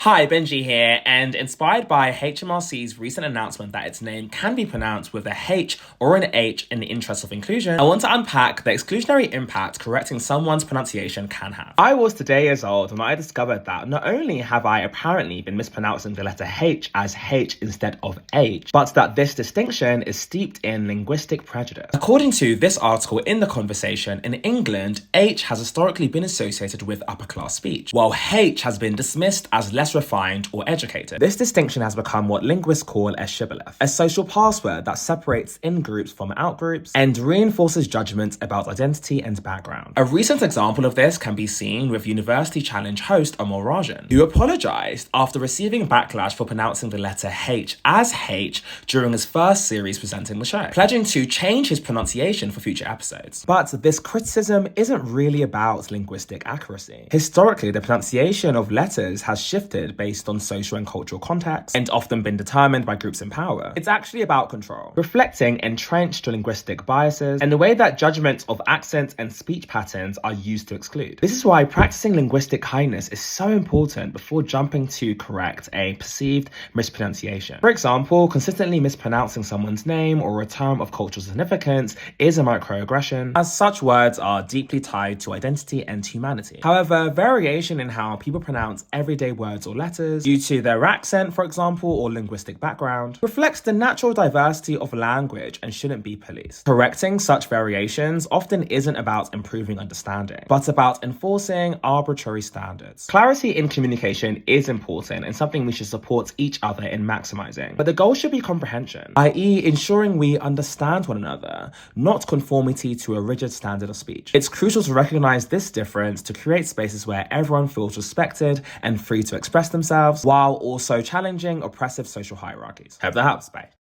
Hi, Benji here, and inspired by HMRC's recent announcement that its name can be pronounced with a H or an H in the interest of inclusion, I want to unpack the exclusionary impact correcting someone's pronunciation can have. I was today years old when I discovered that not only have I apparently been mispronouncing the letter H as H instead of H, but that this distinction is steeped in linguistic prejudice. According to this article in The Conversation, in England, H has historically been associated with upper class speech, while H has been dismissed as less refined or educated. This distinction has become what linguists call a shibboleth, a social password that separates in-groups from out-groups and reinforces judgment about identity and background. A recent example of this can be seen with University Challenge host Amol Rajan, who apologized after receiving backlash for pronouncing the letter H as H during his first series presenting the show, pledging to change his pronunciation for future episodes. But this criticism isn't really about linguistic accuracy. Historically, the pronunciation of letters has shifted based on social and cultural context and often been determined by groups in power. It's actually about control, reflecting entrenched linguistic biases and the way that judgments of accents and speech patterns are used to exclude. This is why practicing linguistic kindness is so important before jumping to correct a perceived mispronunciation. For example, consistently mispronouncing someone's name or a term of cultural significance is a microaggression, as such words are deeply tied to identity and humanity. However, variation in how people pronounce everyday words or letters, due to their accent, for example, or linguistic background, reflects the natural diversity of language and shouldn't be policed. Correcting such variations often isn't about improving understanding, but about enforcing arbitrary standards. Clarity in communication is important and something we should support each other in maximizing, but the goal should be comprehension, i.e. ensuring we understand one another, not conformity to a rigid standard of speech. It's crucial to recognize this difference to create spaces where everyone feels respected and free to express themselves while also challenging oppressive social hierarchies. Hope that helps. Bye.